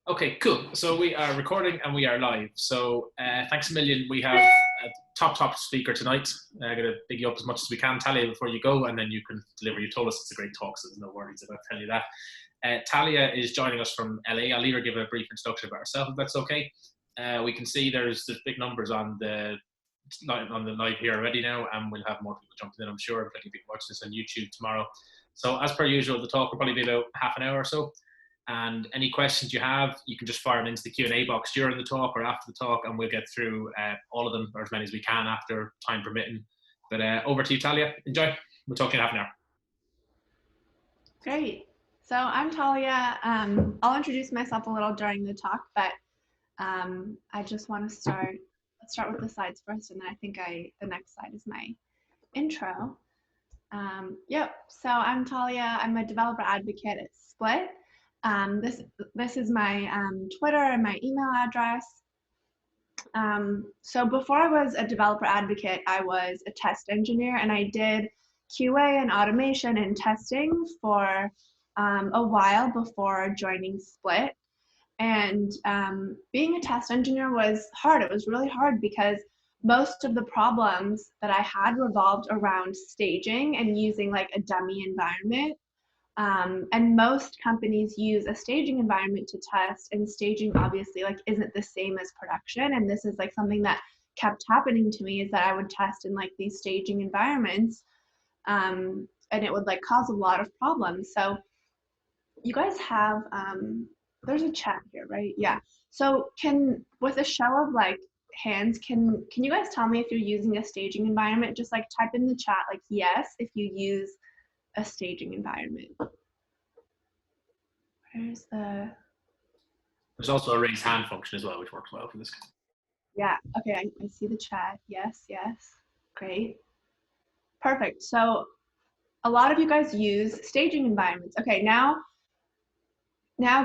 Okay, cool. So we are recording and we are live. So thanks a million. We have a top speaker tonight. I'm going to big you up as much as we can, Talia, before you go, and then you can deliver. You told us it's a great talk, so there's no worries about telling you that. Talia is joining us from LA. I'll leave her give a brief introduction about herself, if that's okay. We can see there's big numbers on the live here already now, and we'll have more people jumping in, I'm sure. Plenty of people watch this on YouTube tomorrow. So as per usual, the talk will probably be about half an hour or so. And any questions you have, you can just fire them into the Q&A box during the talk or after the talk, and we'll get through all of them, or as many as we can after, time permitting. But over to you, Talia. Enjoy. We'll talk to you in half an hour. Great. So I'm Talia. I'll introduce myself a little during the talk, but I just want to let's start with the slides first, and then I think the next slide is my intro. Yep, so I'm Talia. I'm a developer advocate at Split. This is my Twitter and my email address. So before I was a developer advocate, I was a test engineer, and I did QA and automation and testing for a while before joining Split. And being a test engineer was hard. It was really hard because most of the problems that I had revolved around staging and using like a dummy environment. And most companies use a staging environment to test, and staging obviously like isn't the same as production. And this is like something that kept happening to me, is that I would test in like these staging environments, and it would like cause a lot of problems. So you guys have, there's a chat here, right? Yeah. So with a show of like hands, can you guys tell me if you're using a staging environment? Just like type in the chat like yes if you use a staging environment. There's also a raise hand function as well, which works well for this. Yeah, okay, I see the chat. Yes, great. Perfect. So a lot of you guys use staging environments. Okay, now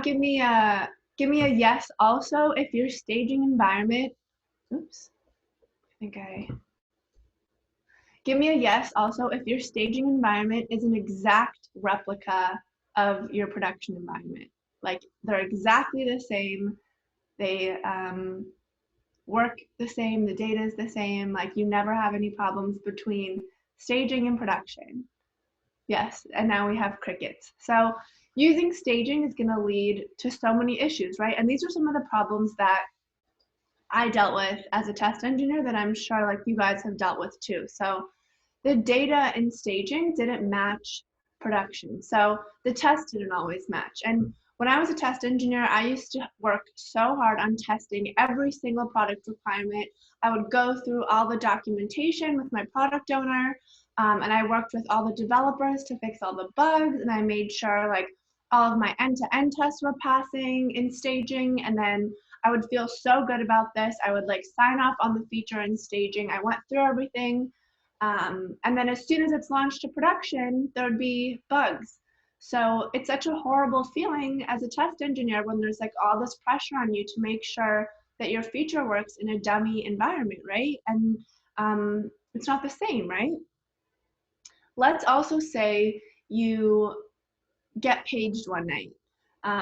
give me a yes also if your staging environment, give me a yes also if your staging environment is an exact replica of your production environment. Like they're exactly the same, they work the same, the data is the same, like you never have any problems between staging and production. Yes, and now we have crickets. So using staging is going to lead to so many issues, right? And these are some of the problems that I dealt with as a test engineer that I'm sure like you guys have dealt with too. So the data in staging didn't match production. So the test didn't always match. And when I was a test engineer, I used to work so hard on testing every single product requirement. I would go through all the documentation with my product owner, and I worked with all the developers to fix all the bugs, and I made sure like all of my end-to-end tests were passing in staging, and then I would feel so good about this. I would like sign off on the feature in staging. I went through everything. And then as soon as it's launched to production, there would be bugs. So it's such a horrible feeling as a test engineer when there's like all this pressure on you to make sure that your feature works in a dummy environment, right? And it's not the same, right? Let's also say you get paged one night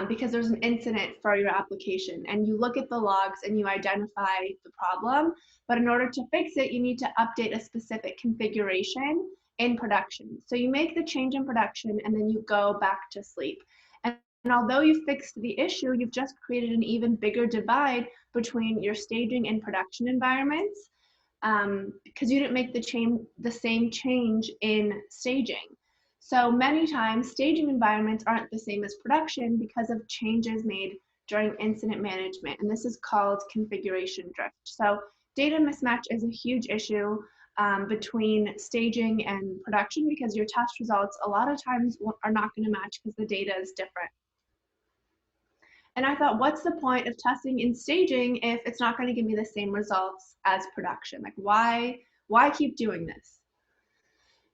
because there's an incident for your application, and you look at the logs and you identify the problem, but in order to fix it, you need to update a specific configuration in production. So you make the change in production and then you go back to sleep. And although you fixed the issue, you've just created an even bigger divide between your staging and production environments because you didn't make the same change in staging. So many times staging environments aren't the same as production because of changes made during incident management, and this is called configuration drift. So data mismatch is a huge issue between staging and production because your test results a lot of times are not going to match because the data is different. And I thought, what's the point of testing in staging if it's not going to give me the same results as production? Like why keep doing this?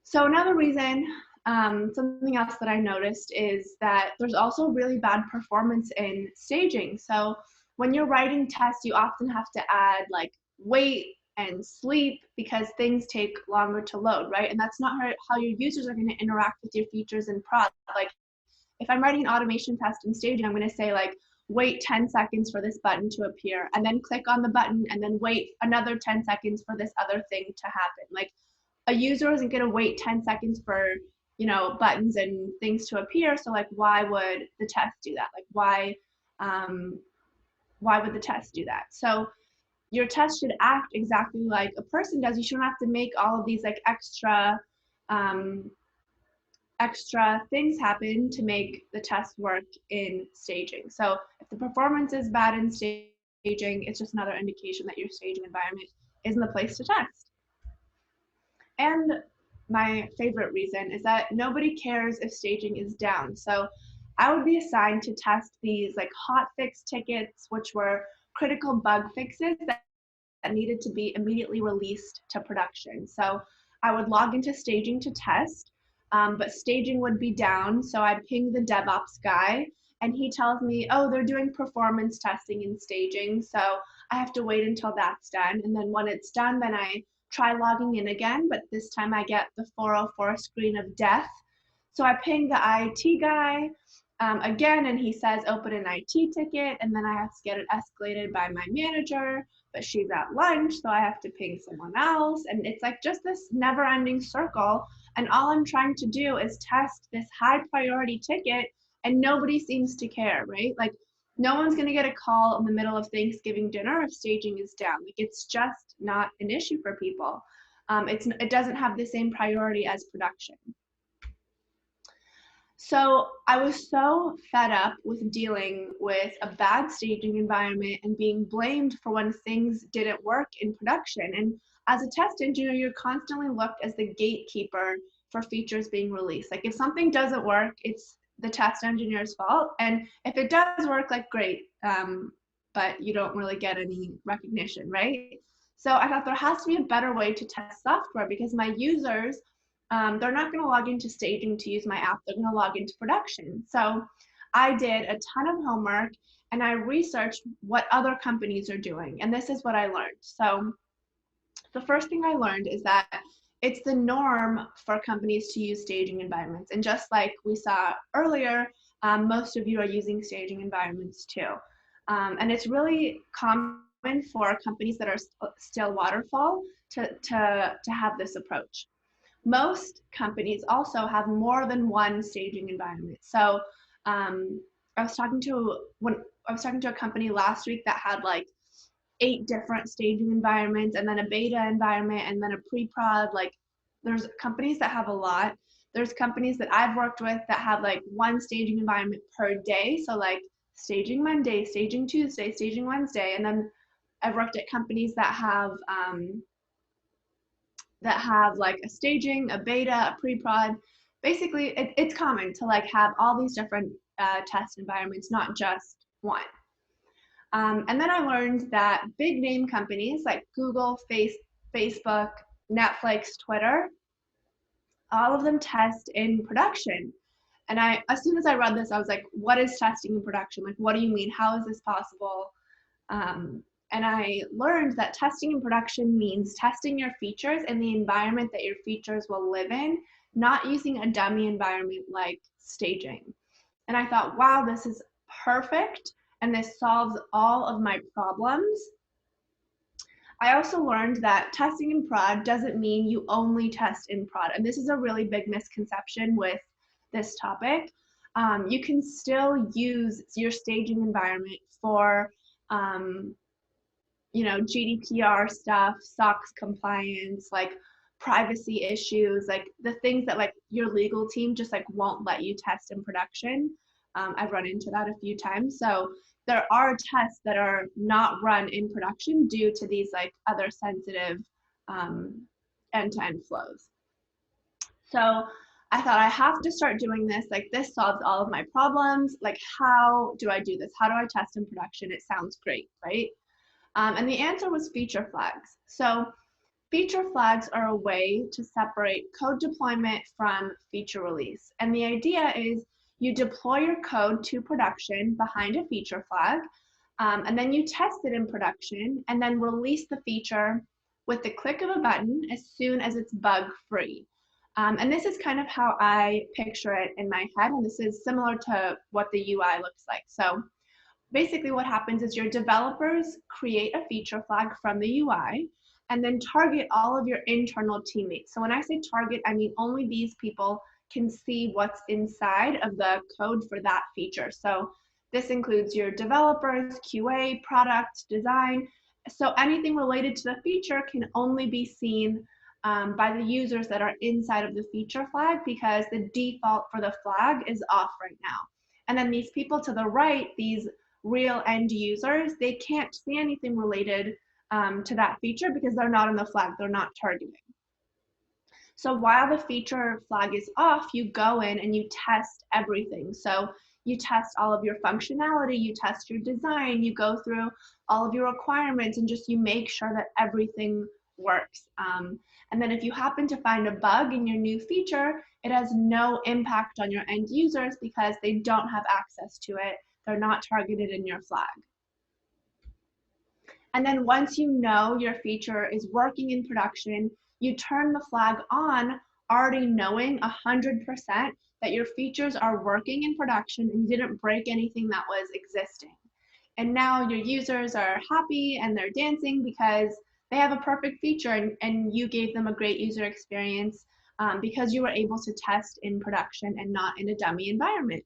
So another reason, something else that I noticed is that there's also really bad performance in staging. So when you're writing tests, you often have to add like wait and sleep because things take longer to load, right? And that's not how your users are going to interact with your features in prod. Like if I'm writing an automation test in staging, I'm going to say like, wait 10 seconds for this button to appear, and then click on the button, and then wait another 10 seconds for this other thing to happen. Like, a user isn't going to wait 10 seconds for, you know, buttons and things to appear. So like, why would the test do that? Like, why would the test do that? So your test should act exactly like a person does. You shouldn't have to make all of these like extra things happen to make the test work in staging. So if the performance is bad in staging, it's just another indication that your staging environment isn't the place to test. And my favorite reason is that nobody cares if staging is down. So I would be assigned to test these like hotfix tickets, which were critical bug fixes that needed to be immediately released to production. So I would log into staging to test, but staging would be down. So I'd ping the DevOps guy, and he tells me, oh, they're doing performance testing in staging. So I have to wait until that's done. And then when it's done, then I try logging in again, but this time I get the 404 screen of death. So I ping the IT guy again, and he says, open an IT ticket, and then I have to get it escalated by my manager, but she's at lunch, so I have to ping someone else. And it's like just this never ending circle. And all I'm trying to do is test this high priority ticket, and nobody seems to care, right? Like, no one's going to get a call in the middle of Thanksgiving dinner if staging is down. Like, it's just not an issue for people. It doesn't have the same priority as production. So I was so fed up with dealing with a bad staging environment and being blamed for when things didn't work in production. And as a test engineer, you're constantly looked as the gatekeeper for features being released. Like, if something doesn't work, it's the test engineer's fault. And if it does work, like, great, but you don't really get any recognition, right? So I thought there has to be a better way to test software, because my users, they're not going to log into staging to use my app. They're going to log into production. So I did a ton of homework, and I researched what other companies are doing. And this is what I learned. So the first thing I learned is that it's the norm for companies to use staging environments. And just like we saw earlier, most of you are using staging environments too. And it's really common for companies that are still waterfall to have this approach. Most companies also have more than one staging environment. So I was talking to a company last week that had like 8 different staging environments, and then a beta environment, and then a pre-prod. Like, there's companies that have a lot. There's companies that I've worked with that have like 1 staging environment per day. So like staging Monday, staging Tuesday, staging Wednesday. And then I've worked at companies that have like a staging, a beta, a pre-prod. Basically, it's common to like have all these different test environments, not just one. And then I learned that big name companies like Google, Facebook, Netflix, Twitter, all of them test in production. And as soon as I read this, I was like, what is testing in production? Like, what do you mean? How is this possible? And I learned that testing in production means testing your features in the environment that your features will live in, not using a dummy environment like staging. And I thought, wow, this is perfect, and this solves all of my problems. I also learned that testing in prod doesn't mean you only test in prod. And this is a really big misconception with this topic. You can still use your staging environment for GDPR stuff, SOX compliance, like privacy issues, like the things that like your legal team just like won't let you test in production. I've run into that a few times. So there are tests that are not run in production due to these like other sensitive end-to-end flows. So I thought, I have to start doing this. Like, this solves all of my problems. Like, how do I do this? How do I test in production? It sounds great, right? And the answer was feature flags. So feature flags are a way to separate code deployment from feature release. And the idea is you deploy your code to production behind a feature flag, and then you test it in production, and then release the feature with the click of a button as soon as it's bug-free. And this is kind of how I picture it in my head, and this is similar to what the UI looks like. So basically what happens is your developers create a feature flag from the UI and then target all of your internal teammates. So when I say target, I mean only these people can see what's inside of the code for that feature. So this includes your developers, QA, product, design. So anything related to the feature can only be seen by the users that are inside of the feature flag, because the default for the flag is off right now. And then these people to the right, these real end users, they can't see anything related to that feature because they're not in the flag, they're not targeting. So while the feature flag is off, you go in and you test everything. So you test all of your functionality, you test your design, you go through all of your requirements, and just you make sure that everything works. And then if you happen to find a bug in your new feature, it has no impact on your end users because they don't have access to it. They're not targeted in your flag. And then once you know your feature is working in production, you turn the flag on, already knowing 100% that your features are working in production and you didn't break anything that was existing. And now your users are happy and they're dancing because they have a perfect feature, and you gave them a great user experience because you were able to test in production and not in a dummy environment.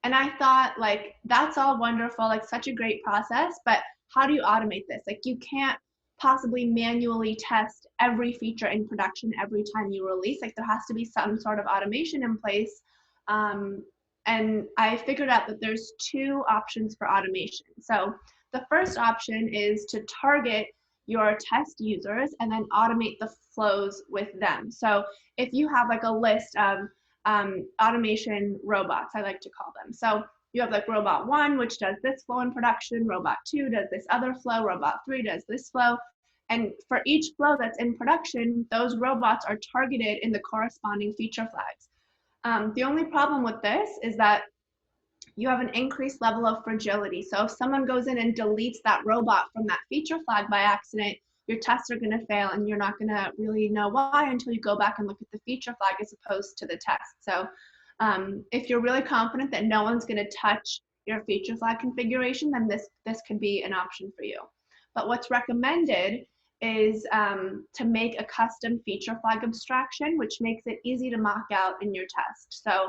And I thought, like, that's all wonderful, like such a great process, but how do you automate this? Like, you can't possibly manually test every feature in production every time you release. Like, there has to be some sort of automation in place. And I figured out that there's two options for automation. So the first option is to target your test users and then automate the flows with them. So if you have like a list of automation robots, I like to call them. So you have like robot 1, which does this flow in production, robot 2 does this other flow, robot 3 does this flow. And for each flow that's in production, those robots are targeted in the corresponding feature flags. The only problem with this is that you have an increased level of fragility. So if someone goes in and deletes that robot from that feature flag by accident, your tests are going to fail and you're not going to really know why until you go back and look at the feature flag as opposed to the test. So if you're really confident that no one's going to touch your feature flag configuration, then this could be an option for you. But what's recommended is to make a custom feature flag abstraction, which makes it easy to mock out in your test. So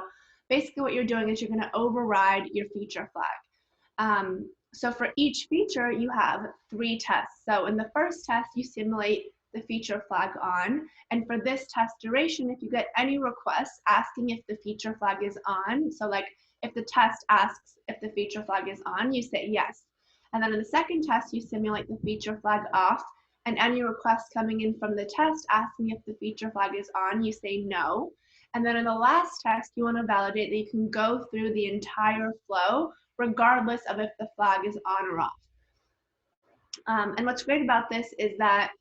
basically what you're doing is you're going to override your feature flag. So for each feature, you have 3 tests. So in the first test, you simulate the feature flag on. And for this test duration, if you get any requests asking if the feature flag is on, so like if the test asks if the feature flag is on, you say yes. And then in the second test, you simulate the feature flag off. And any requests coming in from the test asking if the feature flag is on, you say no. And then in the last test, you want to validate that you can go through the entire flow regardless of if the flag is on or off. And what's great about this is that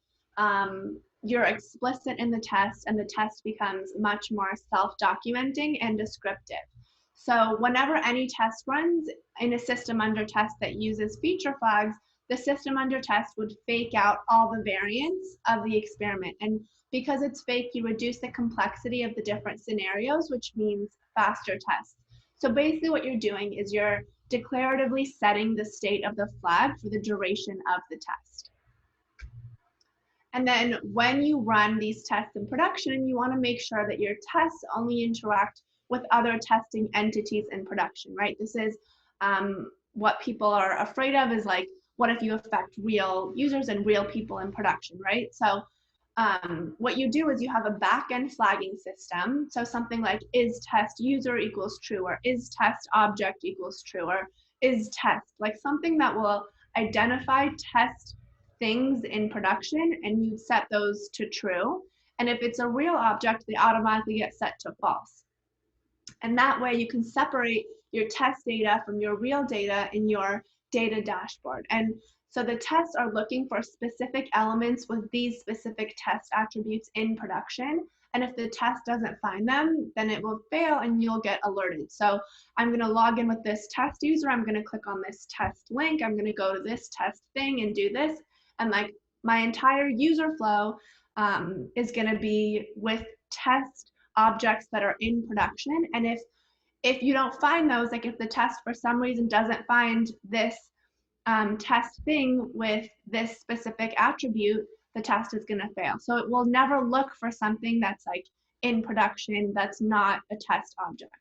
you're explicit in the test, and the test becomes much more self-documenting and descriptive. So whenever any test runs in a system under test that uses feature flags, the system under test would fake out all the variants of the experiment. And because it's fake, you reduce the complexity of the different scenarios, which means faster tests. So basically what you're doing is you're declaratively setting the state of the flag for the duration of the test. And then when you run these tests in production, you want to make sure that your tests only interact with other testing entities in production, right? This is what people are afraid of, is like, what if you affect real users and real people in production, right? So what you do is you have a backend flagging system. So something like is test user equals true, or is test object equals true, or is test, like something that will identify test things in production, and you set those to true. And if it's a real object, they automatically get set to false. And that way you can separate your test data from your real data in your data dashboard. And so the tests are looking for specific elements with these specific test attributes in production. And if the test doesn't find them, then it will fail and you'll get alerted. So I'm going to log in with this test user. I'm going to click on this test link. I'm going to go to this test thing and do this. And like my entire user flow is going to be with test objects that are in production. And if if you don't find those, like if the test for some reason doesn't find this test thing with this specific attribute, the test is going to fail. So it will never look for something that's like in production that's not a test object.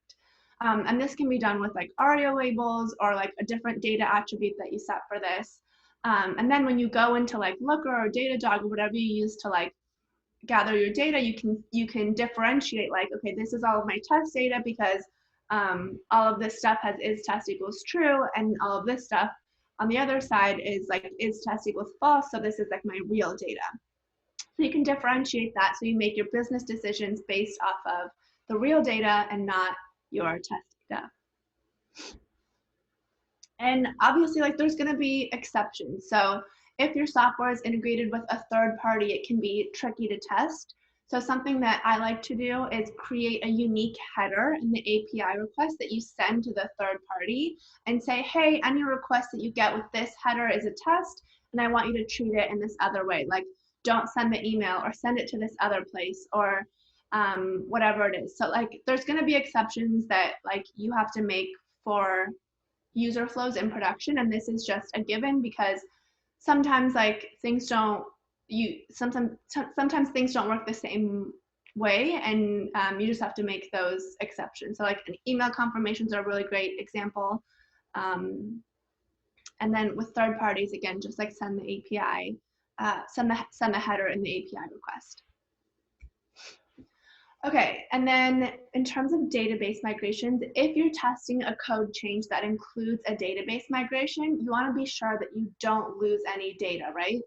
And this can be done with like ARIA labels or like a different data attribute that you set for this. And then when you go into like Looker or Datadog or whatever you use to like gather your data, you can differentiate like, okay, this is all of my test data because all of this stuff has is test equals true, and all of this stuff on the other side is like is test equals false, so this is like my real data. So you can differentiate that so you make your business decisions based off of the real data and not your test data. And obviously, like there's going to be exceptions. So if your software is integrated with a third party, it can be tricky to test. So something that I like to do is create a unique header in the API request that you send to the third party and say, hey, any request that you get with this header is a test, and I want you to treat it in this other way. Like don't send the email or send it to this other place or whatever it is. So like there's going to be exceptions that like you have to make for user flows in production, and this is just a given because sometimes like things don't sometimes things don't work the same way, and you just have to make those exceptions. So like an email confirmations are a really great example, and then with third parties, again, just like send the API, send the header in the API request. Okay, and then in terms of database migrations, if you're testing a code change that includes a database migration, you want to be sure that you don't lose any data, right?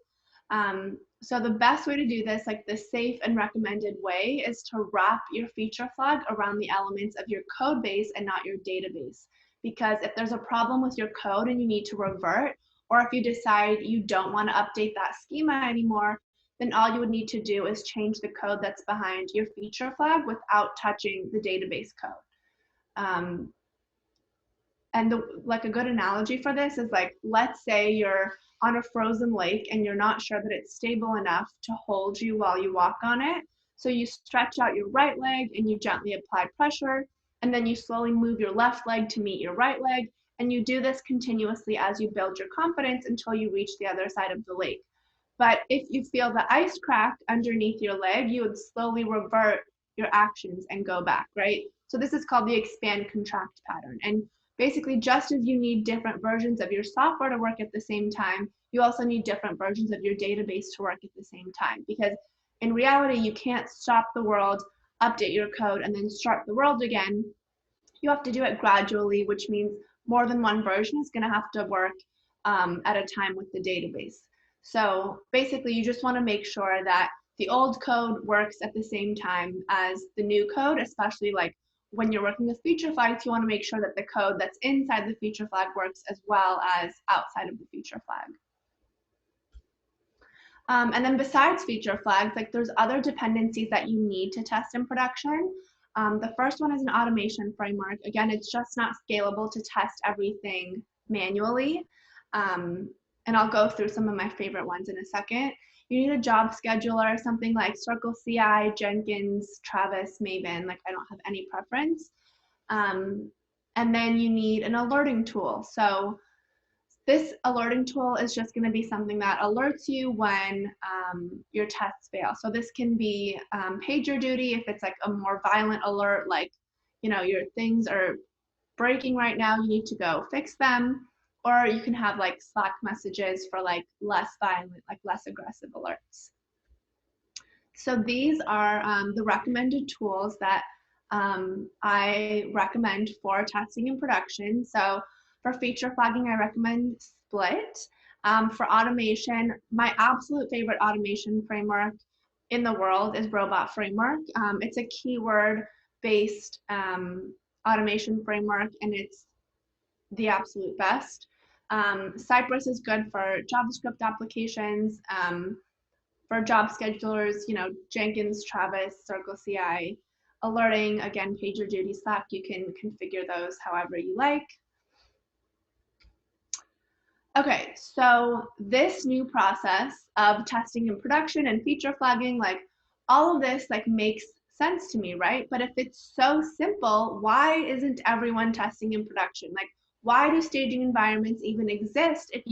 So the best way to do this, like the safe and recommended way, is to wrap your feature flag around the elements of your code base and not your database. Because if there's a problem with your code and you need to revert, or if you decide you don't want to update that schema anymore, then all you would need to do is change the code that's behind your feature flag without touching the database code. And like a good analogy for this is like, let's say you're on a frozen lake and you're not sure that it's stable enough to hold you while you walk on it. So you stretch out your right leg and you gently apply pressure, and then you slowly move your left leg to meet your right leg. And you do this continuously as you build your confidence until you reach the other side of the lake. But if you feel the ice crack underneath your leg, you would slowly revert your actions and go back, right? So this is called the expand contract pattern. And basically, just as you need different versions of your software to work at the same time, you also need different versions of your database to work at the same time. Because in reality, you can't stop the world, update your code, and then start the world again. You have to do it gradually, which means more than one version is going to have to work at a time with the database. So basically, you just want to make sure that the old code works at the same time as the new code, especially like when you're working with feature flags, you want to make sure that the code that's inside the feature flag works as well as outside of the feature flag. And then besides feature flags, like there's other dependencies that you need to test in production. The first one is an automation framework. Again, it's just not scalable to test everything manually. And I'll go through some of my favorite ones in a second. You need a job scheduler, something like Circle CI, Jenkins, Travis, Maven. Like I don't have any preference. And then you need an alerting tool. So this alerting tool is just going to be something that alerts you when your tests fail. So this can be PagerDuty if it's like a more violent alert, like, you know, your things are breaking right now, you need to go fix them. Or you can have like Slack messages for like less violent, like less aggressive alerts. So these are the recommended tools that I recommend for testing in production. So for feature flagging, I recommend Split. For automation, my absolute favorite automation framework in the world is Robot Framework. It's a keyword-based automation framework, and it's the absolute best. Cypress is good for JavaScript applications. For job schedulers, you know, Jenkins, Travis, Circle CI. Alerting, again, PagerDuty, Slack, you can configure those however you like. Okay, so this new process of testing in production and feature flagging, like all of this like makes sense to me, right? But if it's so simple, why isn't everyone testing in production? Like, why do staging environments even exist if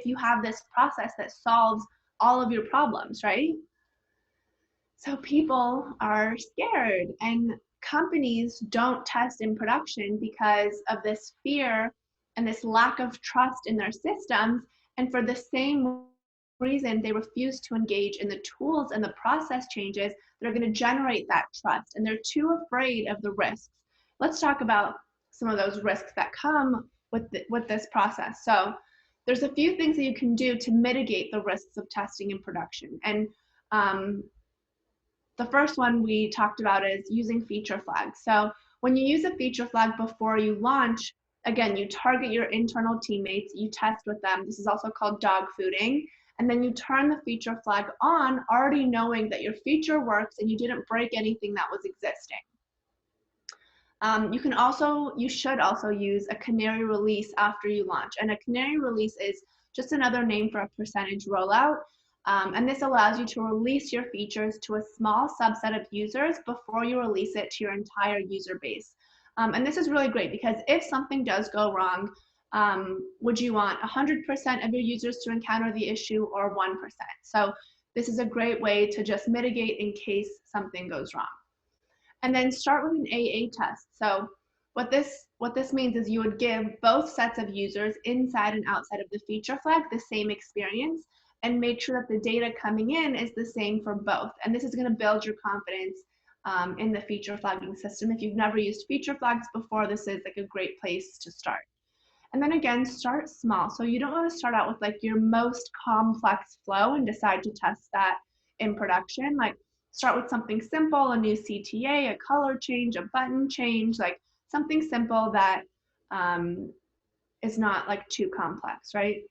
you have this process that solves all of your problems, right? So people are scared, and companies don't test in production because of this fear and this lack of trust in their systems. And for the same reason, they refuse to engage in the tools and the process changes that are going to generate that trust. And they're too afraid of the risks. Let's talk about some of those risks that come with this process. So there's a few things that you can do to mitigate the risks of testing in production. And the first one we talked about is using feature flags. So when you use a feature flag before you launch, again, you target your internal teammates, you test with them. This is also called dog fooding. And then you turn the feature flag on, already knowing that your feature works and you didn't break anything that was existing. You should also use a canary release after you launch. And a canary release is just another name for a percentage rollout. And this allows you to release your features to a small subset of users before you release it to your entire user base. And this is really great because if something does go wrong, would you want 100% of your users to encounter the issue or 1%? So this is a great way to just mitigate in case something goes wrong. And then start with an AA test. So what this means is you would give both sets of users inside and outside of the feature flag the same experience and make sure that the data coming in is the same for both. And this is going to build your confidence in the feature flagging system. If you've never used feature flags before, this is like a great place to start. And then again, start small. So you don't want to start out with like your most complex flow and decide to test that in production. Like start with something simple, a new CTA, a color change, a button change, like something simple that is not like too complex, right?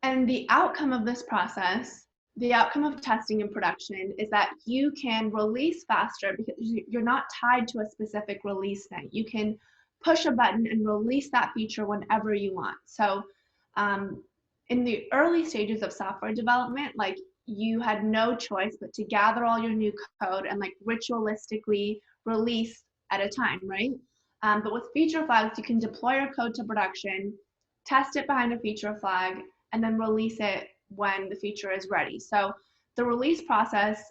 And the outcome of this process, the outcome of testing in production is that you can release faster because you're not tied to a specific release night. You can push a button and release that feature whenever you want. So in the early stages of software development, like you had no choice but to gather all your new code and like ritualistically release at a time, right? But with feature flags, you can deploy your code to production, test it behind a feature flag, and then release it when the feature is ready. So the release process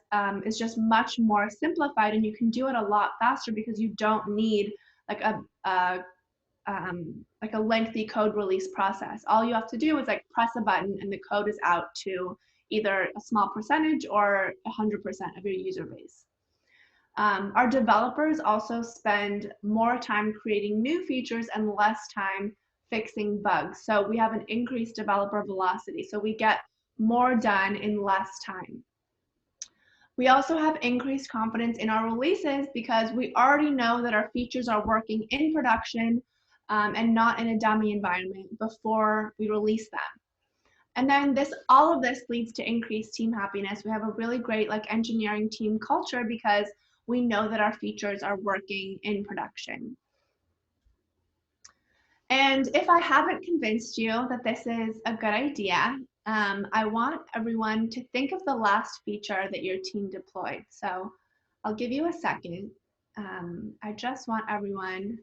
is just much more simplified, and you can do it a lot faster because you don't need like a lengthy code release process. All you have to do is like press a button and the code is out to either a small percentage or 100% of your user base. Our developers also spend more time creating new features and less time fixing bugs. So we have an increased developer velocity. So we get more done in less time. We also have increased confidence in our releases because we already know that our features are working in production and not in a dummy environment before we release them. And then all of this leads to increased team happiness. We have a really great like engineering team culture because we know that our features are working in production. And if I haven't convinced you that this is a good idea, I want everyone to think of the last feature that your team deployed. So I'll give you a second. I just want everyone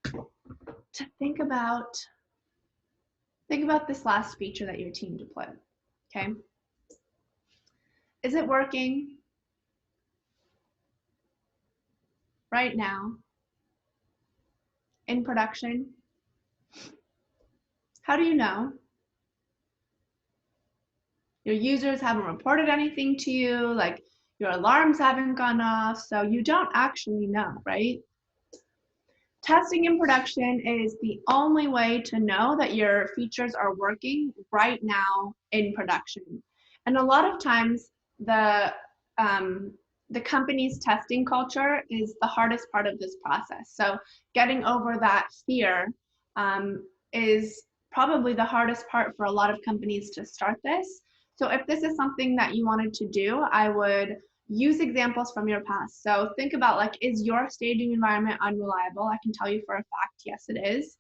to think about this last feature that your team deployed, okay? Is it working right now in production? How do you know? Your users haven't reported anything to you, like your alarms haven't gone off, so you don't actually know, right? Testing in production is the only way to know that your features are working right now in production. And a lot of times the company's testing culture is the hardest part of this process. So getting over that fear is probably the hardest part for a lot of companies to start this. So if this is something that you wanted to do, I would use examples from your past. So think about like, is your staging environment unreliable? I can tell you for a fact, yes, it is.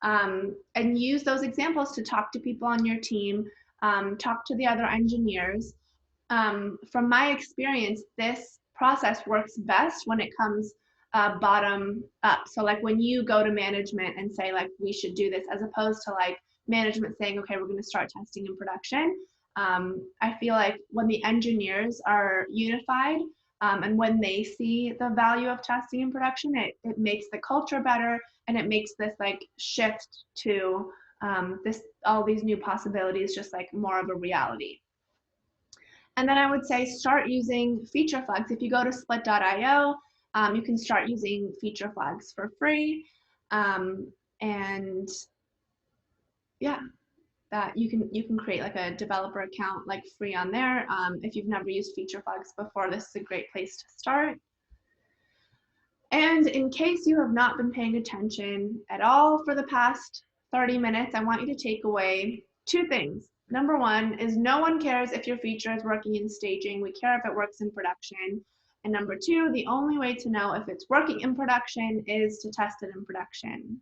And use those examples to talk to people on your team, talk to the other engineers. From my experience, this process works best when it comes bottom up. So like when you go to management and say like, we should do this, as opposed to like management saying, okay, we're going to start testing in production. I feel like when the engineers are unified, and when they see the value of testing in production, it makes the culture better, and it makes this like shift to all these new possibilities just like more of a reality. And then I would say start using feature flags. If you go to split.io, you can start using feature flags for free. And yeah, that you can create like a developer account like free on there. If you've never used feature flags before, this is a great place to start. And in case you have not been paying attention at all for the past 30 minutes, I want you to take away 2 things. Number 1 is no one cares if your feature is working in staging. We care if it works in production. And number 2, the only way to know if it's working in production is to test it in production.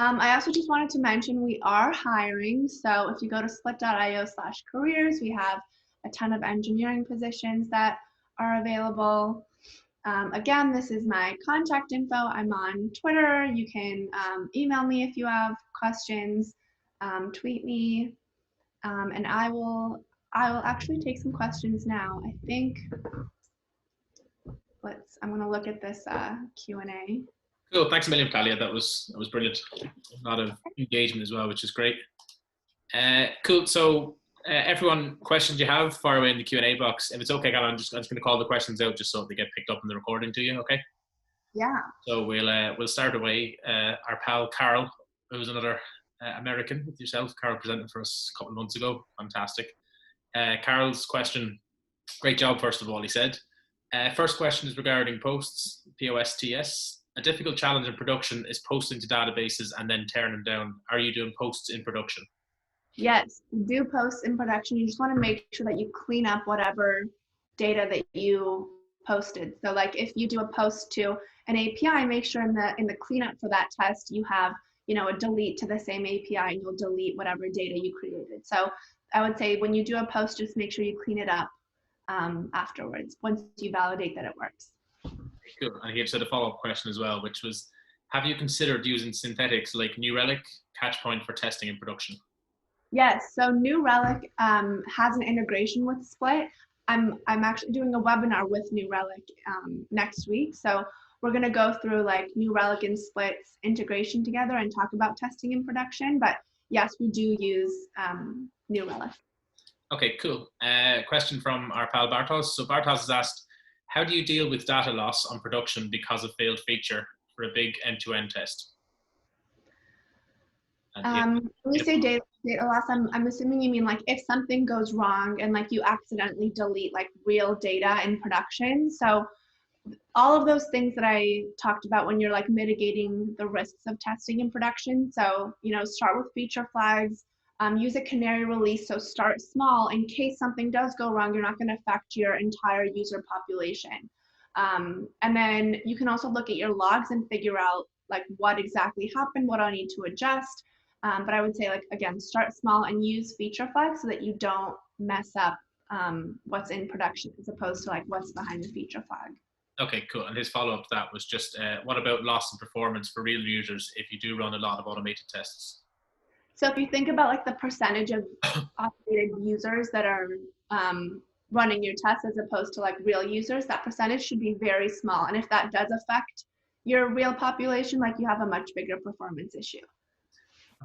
I also just wanted to mention we are hiring. So if you go to split.io/careers, we have a ton of engineering positions that are available. Again, this is my contact info. I'm on Twitter. You can email me if you have questions, tweet me, and I will actually take some questions now. I think I'm gonna look at this Q&A. Cool, thanks a million, Talia. That was brilliant. A lot of engagement as well, which is great. Cool. So everyone, questions you have, fire away in the Q&A box. If it's okay, I'm just going to call the questions out just so they get picked up in the recording to you. Okay. Yeah. So we'll start away. Our pal Carl, who's another American with yourself. Carl presented for us a couple of months ago. Fantastic. Carl's question. Great job, first of all, he said. First question is regarding posts, POSTS. A difficult challenge in production is posting to databases and then tearing them down. Are you doing posts in production? Yes, do posts in production. You just want to make sure that you clean up whatever data that you posted. So like if you do a post to an API, make sure in the cleanup for that test, you have, a delete to the same API, and you'll delete whatever data you created. So I would say when you do a post, just make sure you clean it up afterwards, once you validate that it works. Good. And he had a follow-up question as well, which was, have you considered using synthetics like New Relic, Catchpoint for testing in production? Yes, so New Relic has an integration with Split. I'm actually doing a webinar with New Relic next week. So we're gonna go through like New Relic and Split's integration together and talk about testing in production. But yes, we do use New Relic. Okay, cool. Question from our pal Bartos. So Bartos has asked, how do you deal with data loss on production because of failed feature for a big end-to-end test? When you say data loss, I'm assuming you mean like if something goes wrong and like you accidentally delete like real data in production. So all of those things that I talked about when you're like mitigating the risks of testing in production. So, start with feature flags, use a canary release. So start small in case something does go wrong, you're not going to affect your entire user population. And then you can also look at your logs and figure out like what exactly happened, what I need to adjust. But I would say like, again, start small and use feature flags so that you don't mess up what's in production as opposed to like what's behind the feature flag. Okay, cool. And his follow-up to that was just, what about loss in performance for real users if you do run a lot of automated tests? So if you think about like the percentage of automated users that are running your tests as opposed to like real users, that percentage should be very small. And if that does affect your real population, like you have a much bigger performance issue.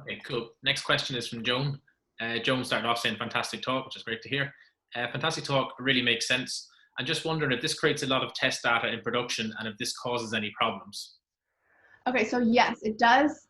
Okay, cool. Next question is from Joan. Joan started off saying fantastic talk, which is great to hear. Fantastic talk, really makes sense. I'm just wondering if this creates a lot of test data in production and if this causes any problems. Okay, so yes, it does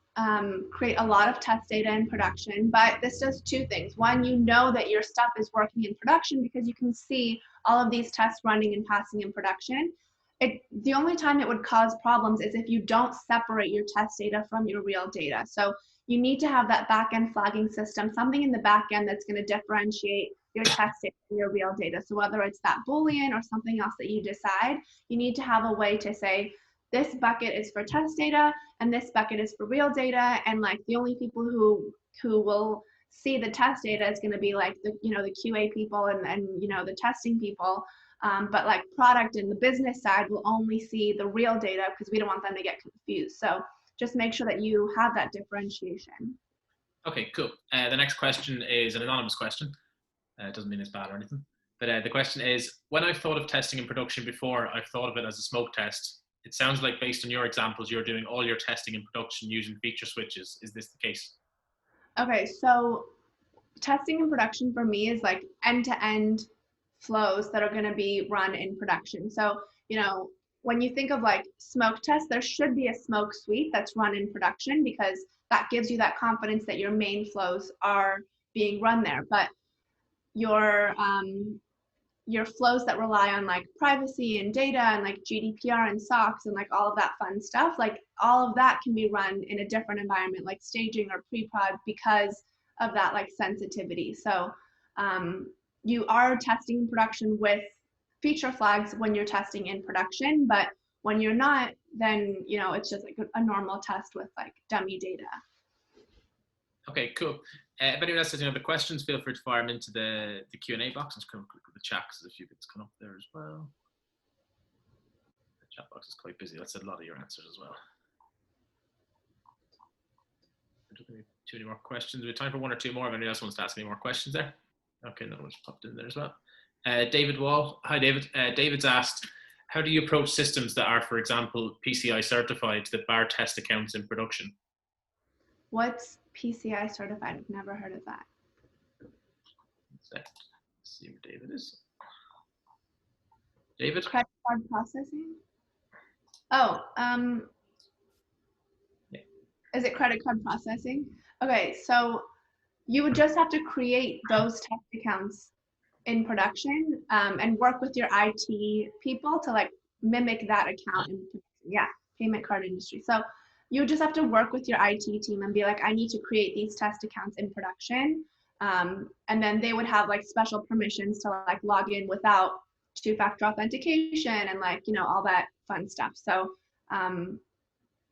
create a lot of test data in production, but this does 2 things. One, you know that your stuff is working in production because you can see all of these tests running and passing in production. The only time it would cause problems is if you don't separate your test data from your real data. So you need to have that backend flagging system, something in the backend that's going to differentiate your test data from your real data. So whether it's that Boolean or something else that you decide, you need to have a way to say, this bucket is for test data and this bucket is for real data. And like the only people who will see the test data is going to be like the QA people and the testing people. But like product and the business side will only see the real data because we don't want them to get confused. So just make sure that you have that differentiation. Okay, cool. The next question is an anonymous question. It doesn't mean it's bad or anything. But the question is, when I've thought of testing in production before, I've thought of it as a smoke test. It sounds like based on your examples, you're doing all your testing in production using feature switches. Is this the case? Okay, so testing in production for me is like end-to-end flows that are going to be run in production. So, you know, when you think of like smoke tests, there should be a smoke suite that's run in production because that gives you that confidence that your main flows are being run there. But your flows that rely on like privacy and data and like GDPR and SOX and like all of that fun stuff, like all of that can be run in a different environment like staging or pre-prod because of that like sensitivity. So you are testing in production with feature flags when you're testing in production, but when you're not, then you know it's just like a normal test with like dummy data. Okay, cool. If anyone else has any other questions, feel free to fire them into the Q&A box. Let's come quick with the chat because there's a few bits coming up there as well. The chat box is quite busy. That's a lot of your answers as well. Too many more questions. We have time for one or two more. If anyone else wants to ask any more questions there. Okay, another one's popped in there as well. David Wall. Hi, David. David's asked, how do you approach systems that are, for example, PCI certified that bar test accounts in production? What's PCI certified? I've never heard of that. Let's see where David is. David? Credit card processing? Oh, yeah. Is it credit card processing? Okay, so you would just have to create those test accounts in production and work with your IT people to like mimic that account in production. Yeah, payment card industry. So you would just have to work with your IT team and be like, I need to create these test accounts in production. And then they would have like special permissions to like log in without two-factor authentication and like, you know, all that fun stuff. So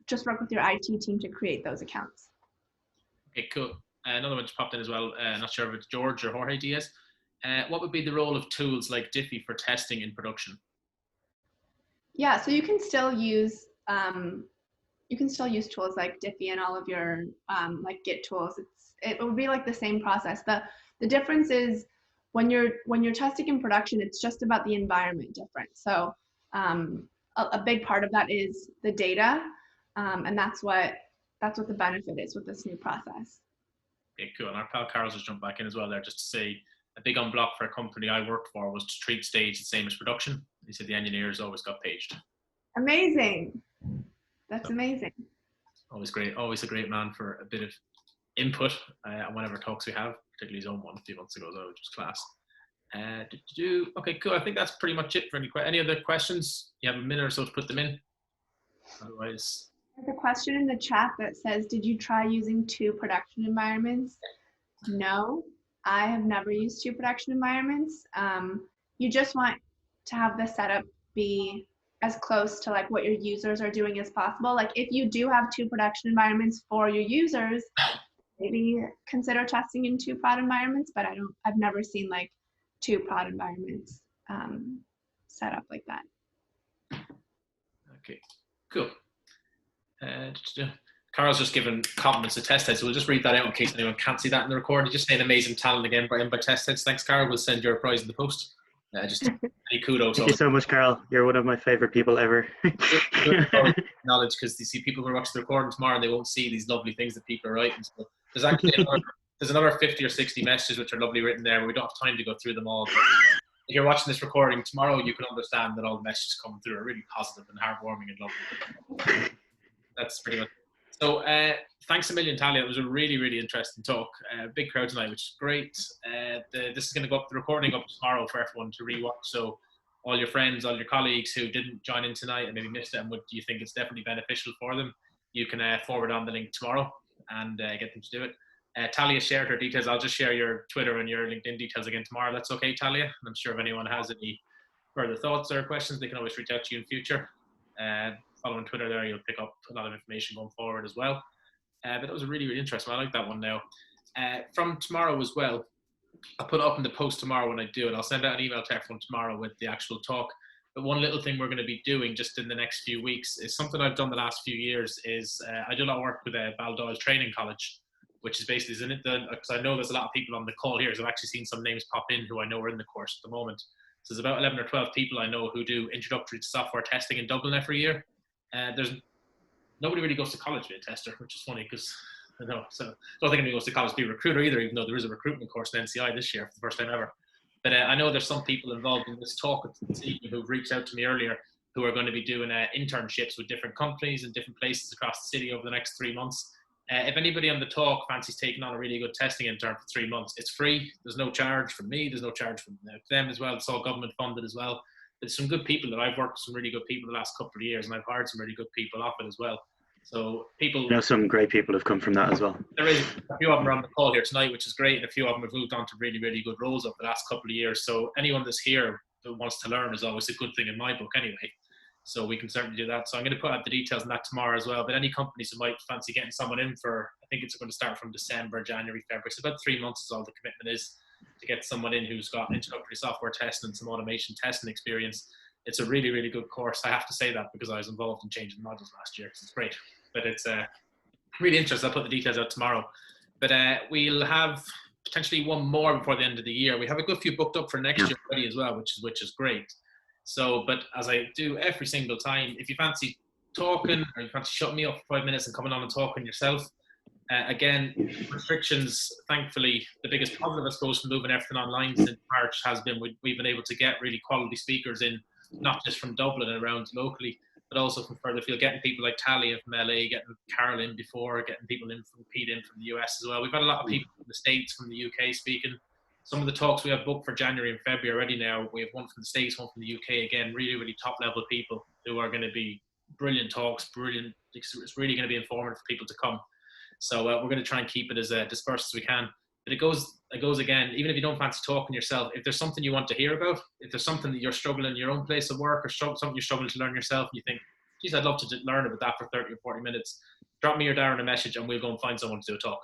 just work with your IT team to create those accounts. Okay, cool. Another one just popped in as well. Not sure if it's George or Jorge Diaz. What would be the role of tools like Diffie for testing in production? Yeah, so you can still use tools like Diffie and all of your like Git tools. It will be like the same process. The difference is when you're testing in production, it's just about the environment difference. So a big part of that is the data, and that's what the benefit is with this new process. Okay, cool. And our pal Carl's just jumped back in as well there just to say a big unblock for a company I worked for was to treat stage the same as production. He said the engineers always got paged. Amazing. That's amazing. Always great. Always a great man for a bit of input on whatever talks we have, particularly his own one a few months ago, which was class. Okay, cool. I think that's pretty much it for any other questions. You have a minute or so to put them in. Otherwise. There's a question in the chat that says, did you try using 2 production environments? No, I have never used 2 production environments. You just want to have the setup be as close to like what your users are doing as possible. Like if you do have 2 production environments for your users, maybe consider testing in 2 prod environments, but I've never seen like 2 prod environments set up like that. Okay, cool. Carl's just given compliments to TestHeads, so we'll just read that out in case anyone can't see that in the recording. Just saying amazing talent again by TestHeads. Thanks, Carl. We'll send your prize in the post. Just any kudos. Thank you so much, Carl. You're one of my favorite people ever. Knowledge, because you see people who are watching the recording tomorrow and they won't see these lovely things that people are writing. So there's actually another 50 or 60 messages which are lovely written there. We don't have time to go through them all. But if you're watching this recording tomorrow, you can understand that all the messages coming through are really positive and heartwarming and lovely. That's pretty much. So thanks a million, Talia. It was a really, really interesting talk. Big crowd tonight, which is great. This is going to go up, the recording up tomorrow for everyone to rewatch. So all your friends, all your colleagues who didn't join in tonight and maybe missed it and you think it's definitely beneficial for them, you can forward on the link tomorrow and get them to do it. Talia shared her details. I'll just share your Twitter and your LinkedIn details again tomorrow. That's okay, Talia. And I'm sure if anyone has any further thoughts or questions, they can always reach out to you in future. Following Twitter there, you'll pick up a lot of information going forward as well. But that was a really, really interesting one. I like that one now. From tomorrow as well, I'll put it up in the post tomorrow when I do it. I'll send out an email to everyone tomorrow with the actual talk. But one little thing we're going to be doing just in the next few weeks is something I've done the last few years is I do a lot of work with Baldoyle Training College, which is basically, isn't it? Because I know there's a lot of people on the call here, so I've actually seen some names pop in who I know are in the course at the moment. So there's about 11 or 12 people I know who do introductory to software testing in Dublin every year. There's nobody really goes to college to be a tester, which is funny because I know. So I don't think anybody goes to college to be a recruiter either, even though there is a recruitment course in NCI this year for the first time ever. But I know there's some people involved in this talk this evening who've reached out to me earlier who are going to be doing internships with different companies and different places across the city over the next 3 months. If anybody on the talk fancies taking on a really good testing intern for 3 months, it's free. There's no charge from me. There's no charge from them as well. It's all government funded as well. There's some good people that I've worked with, some really good people the last couple of years, and I've hired some really good people off it as well. So people, I know some great people have come from that as well. there is a few of them are on the call here tonight, which is great, and a few of them have moved on to really, really good roles over the last couple of years. So anyone that's here that wants to learn is always a good thing in my book anyway. So we can certainly do that. So I'm going to put out the details on that tomorrow as well. But any companies who might fancy getting someone in for, I think it's going to start from December, January, February. So about 3 months is all the commitment is to get someone in who's got introductory software testing and some automation testing experience. It's a really, really good course. I have to say that because I was involved in changing modules last year, because it's great. But it's really interesting. I'll put the details out tomorrow. But we'll have potentially one more before the end of the year. We have a good few booked up for next year already as well, which is great. So, but as I do every single time, if you fancy talking or you fancy shutting me up for 5 minutes and coming on and talking yourself, again, restrictions, thankfully, the biggest positive, I suppose, from moving everything online since March has been we've been able to get really quality speakers in, not just from Dublin and around locally, but also from further afield, getting people like Talia from LA, getting Carol in before, getting people in from Pete in from the US as well. We've had a lot of people from the States, from the UK speaking. Some of the talks we have booked for January and February already now, we have one from the States, one from the UK, again, really, really top level people who are going to be brilliant talks, brilliant. It's really going to be informative for people to come. So we're going to try and keep it as dispersed as we can. But it goes again, even if you don't fancy talking yourself, if there's something you want to hear about, if there's something that you're struggling in your own place of work or something you're struggling to learn yourself, and you think, geez, I'd love to learn about that for 30 or 40 minutes, drop me or Darren a message and we'll go and find someone to do a talk.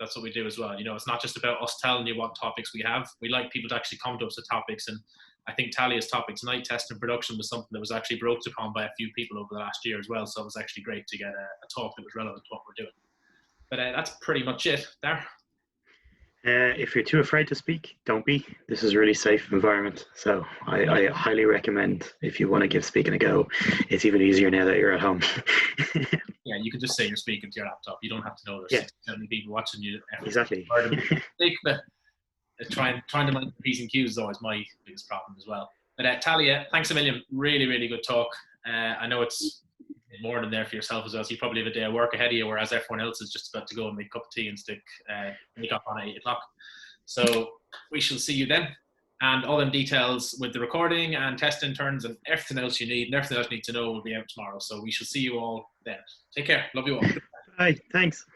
That's what we do as well. You know, it's not just about us telling you what topics we have. We like people to actually come to us with topics. And I think Talia's topic tonight, test and production, was something that was actually broached upon by a few people over the last year as well. So it was actually great to get a talk that was relevant to what we're doing. But that's pretty much it there. If you're too afraid to speak, don't be. This is a really safe environment. So I highly recommend, if you want to give speaking a go, it's even easier now that you're at home. Yeah, you can just say you're speaking to your laptop. You don't have to know there's 70 people watching you. Exactly. Trying to mind the P's and Q's is always my biggest problem as well. But Talia, thanks a million. Really, really good talk. I know it's more than there for yourself as well. So you probably have a day of work ahead of you, whereas everyone else is just about to go and make a cup of tea and stick makeup on at 8 o'clock. So we shall see you then. And all them details with the recording and test interns and everything else you need and everything else you need to know will be out tomorrow. So we shall see you all then. Take care. Love you all. Bye. Thanks.